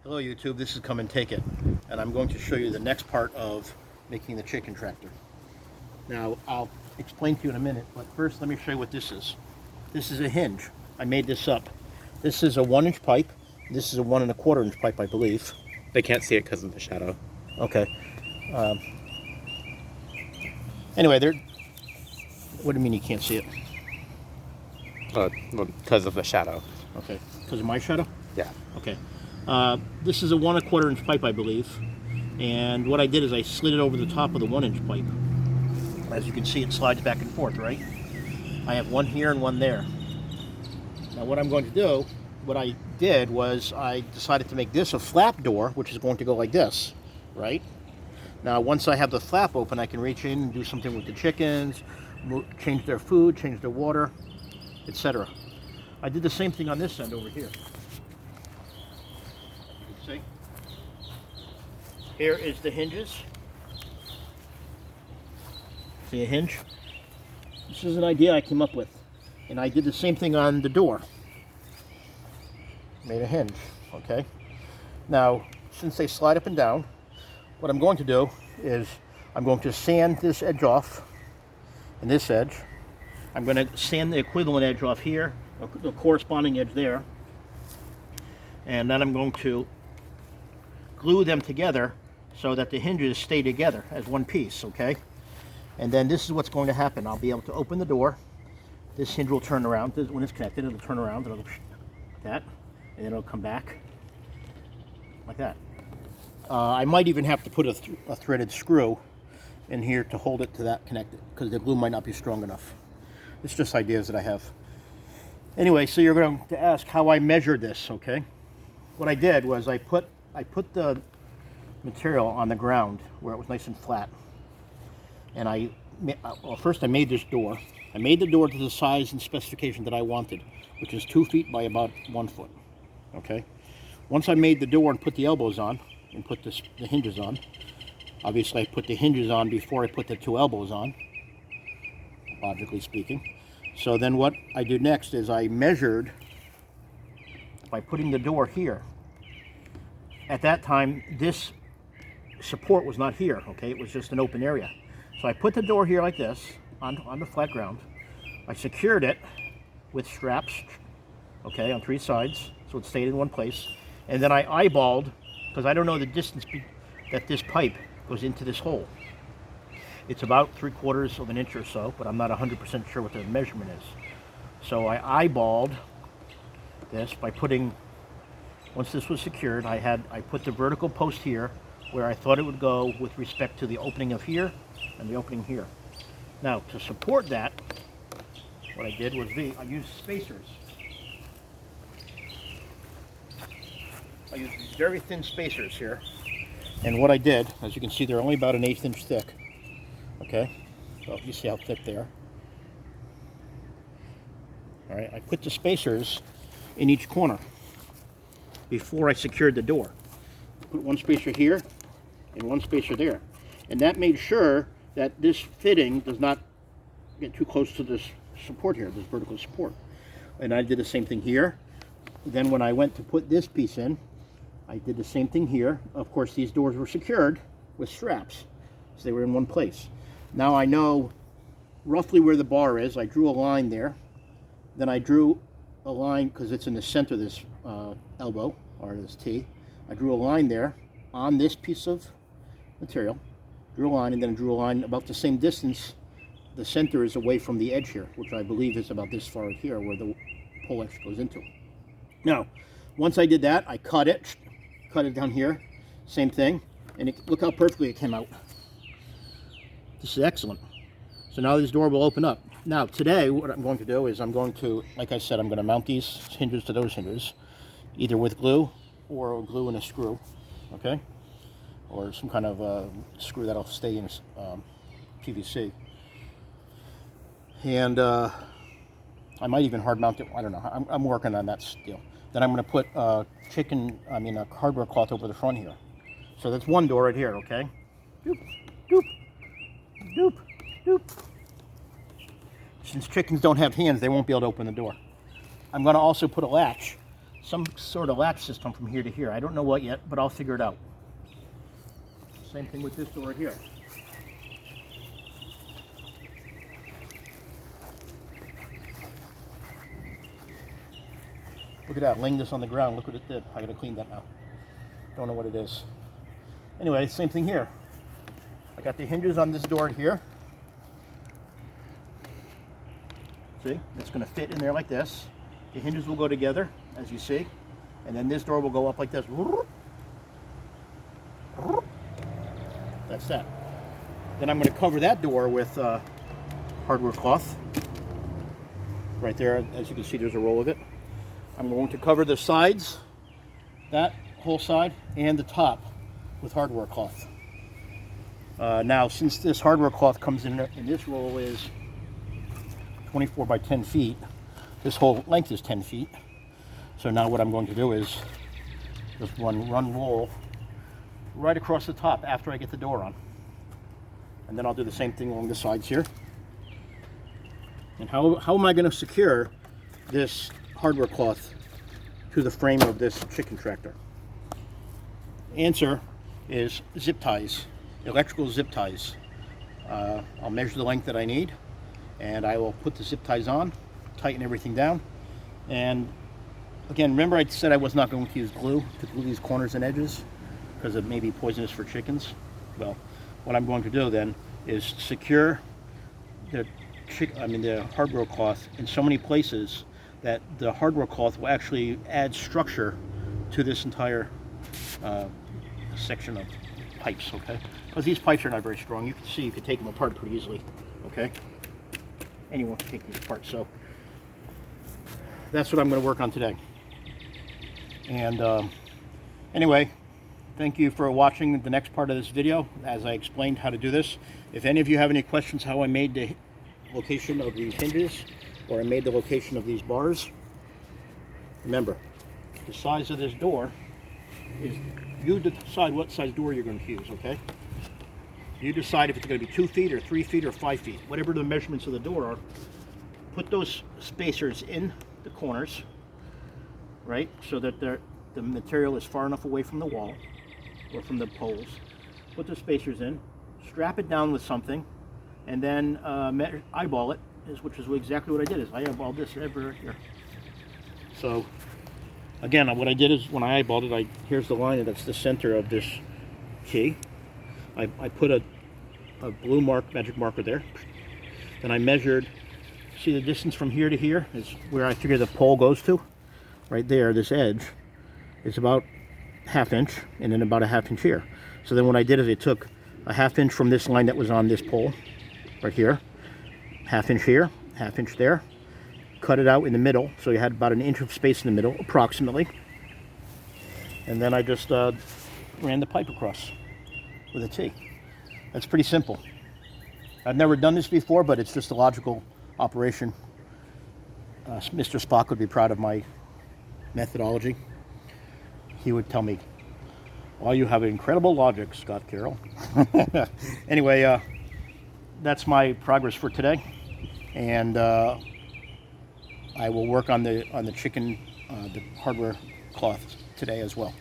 Hello YouTube, this is Come and Take It, and I'm going to show you the next part of making the chicken tractor. Now I'll explain to you in a minute, but first let me show you what this is. This is a hinge. I made this up. This is a 1-inch pipe. This is a 1 1/4 inch pipe, I believe. They can't see it because of the shadow. Okay. Anyway, what do you mean you can't see it? Because of the shadow. Okay, because of my shadow? Yeah. Okay. This is a 1 1/4 inch pipe, I believe. And what I did is I slid it over the top of the 1-inch pipe. As you can see, it slides back and forth, right? I have one here and one there. Now what I'm going to do, what I did was I decided to make this a flap door, which is going to go like this, right? Now once I have the flap open, I can reach in and do something with the chickens, change their food, change their water, etc. I did the same thing on this end over here. See? Here is the hinges. See a hinge? This is an idea I came up with. And I did the same thing on the door. Made a hinge, okay? Now, since they slide up and down, what I'm going to do is I'm going to sand this edge off and this edge. I'm going to sand the equivalent edge off here, the corresponding edge there. And then I'm going to glue them together so that the hinges stay together as one piece, okay? And then this is what's going to happen. I'll be able to open the door. This hinge will turn around. When it's connected, it'll turn around. It'll like that, and then it'll come back like that. I might even have to put a threaded screw in here to hold it to that connected, because the glue might not be strong enough. It's just ideas that I have. Anyway, so you're going to ask how I measured this, okay? What I did was I put the material on the ground where it was nice and flat. And well, first I made this door. I made the door to the size and specification that I wanted, which is 2 feet by about 1 foot, okay? Once I made the door and put the elbows on and put the hinges on, obviously I put the hinges on before I put the 2 elbows on, logically speaking. So then what I did next is I measured by putting the door here. At that time, this support was not here, okay? It was just an open area. So I put the door here like this on the flat ground. I secured it with straps, okay, on 3 sides, so it stayed in one place. And then I eyeballed, because I don't know the distance that this pipe goes into this hole. It's about 3/4 of an inch or so, but I'm not 100% sure what the measurement is. So I eyeballed this by putting, once this was secured, I put the vertical post here where I thought it would go with respect to the opening of here and the opening here. Now, to support that, what I did was I used spacers. I used these very thin spacers here. And what I did, as you can see, they're only about an 1/8 inch thick. Okay? So you see how thick they are. All right, I put the spacers in each corner before I secured the door. Put one spacer here and one spacer there. And that made sure that this fitting does not get too close to this support here, this vertical support. And I did the same thing here. Then when I went to put this piece in, I did the same thing here. Of course, these doors were secured with straps, so they were in one place. Now I know roughly where the bar is. I drew a line there. Then I drew a line, because it's in the center of this elbow, or this T. I drew a line there on this piece of material. Drew a line, and then drew a line about the same distance. The center is away from the edge here, which I believe is about this far here, where the pole actually goes into. Now, once I did that, I cut it down here, same thing, and look how perfectly it came out. This is excellent. So now this door will open up. Now today, what I'm going to do is I'm going to, like I said, I'm going to mount these hinges to those hinges, either with glue or glue and a screw, okay? Or some kind of screw that'll stay in PVC. And I might even hard mount it, I don't know, I'm working on that still. Then I'm going to put a cardboard cloth over the front here. So that's one door right here, okay? Doop, doop, doop, doop. Since chickens don't have hands, they won't be able to open the door. I'm going to also put a latch some sort of latch system from here to here. I don't know what yet, but I'll figure it out. Same thing with this door here. Look at that, laying this on the ground. Look what it did. I gotta clean that now. Don't know what it is. Anyway, same thing here. I got the hinges on this door here. See, it's gonna fit in there like this. The hinges will go together, as you see. And then this door will go up like this. That's that. Then I'm going to cover that door with hardware cloth. Right there, as you can see, there's a roll of it. I'm going to cover the sides, that whole side, and the top with hardware cloth. Now, since this hardware cloth comes in, and this roll is 24 by 10 feet, this whole length is 10 feet. So now what I'm going to do is just run roll right across the top after I get the door on. And then I'll do the same thing along the sides here. And how am I going to secure this hardware cloth to the frame of this chicken tractor? Answer is zip ties, electrical zip ties. I'll measure the length that I need, and I will put the zip ties on, tighten everything down. And again, remember I said I was not going to use glue to glue these corners and edges because it may be poisonous for chickens. Well, what I'm going to do then is secure the hardware cloth in so many places that the hardware cloth will actually add structure to this entire section of pipes, okay? Because these pipes are not very strong. You can see you can take them apart pretty easily, okay? Anyone can take these apart, so that's what I'm going to work on today. And anyway, thank you for watching the next part of this video as I explained how to do this. If any of you have any questions how I made the location of these hinges or I made the location of these bars, remember, the size of this door is, you decide what size door you're going to use, okay? You decide if it's going to be 2 feet or 3 feet or 5 feet, whatever the measurements of the door are. Put those spacers in the corners, right, so that the material is far enough away from the wall or from the poles. Put the spacers in, strap it down with something, and then eyeball it, which is exactly what I did. Is I eyeballed this right here. So again, what I did is when I eyeballed it, here's the line that's the center of this key. I put a blue magic marker there. Then I measured. See the distance from here to here is where I figure the pole goes to. Right there, this edge is about 1/2 inch, and then about a 1/2 inch here. So then what I did is I took a 1/2 inch from this line that was on this pole, right here, 1/2 inch here, 1/2 inch there, cut it out in the middle, so you had about 1 inch of space in the middle, approximately. And then I just ran the pipe across with a T. That's pretty simple. I've never done this before, but it's just a logical operation. Mr. Spock would be proud of my methodology. He would tell me, "Well, you have incredible logic, Scott Carroll." Anyway, that's my progress for today, and I will work on the chicken, the hardware cloth today as well.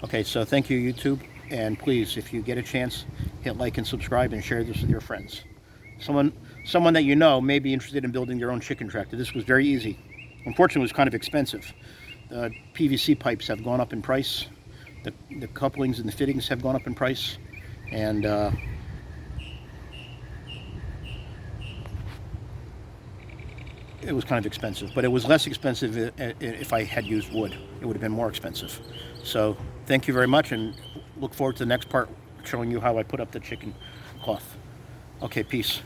Okay, so thank you, YouTube, and please, if you get a chance, hit like and subscribe and share this with your friends. Someone that you know may be interested in building their own chicken tractor. This was very easy. Unfortunately, it was kind of expensive. The PVC pipes have gone up in price. The couplings and the fittings have gone up in price. And it was kind of expensive. But it was less expensive if I had used wood. It would have been more expensive. So thank you very much, and look forward to the next part showing you how I put up the chicken cloth. Okay, peace.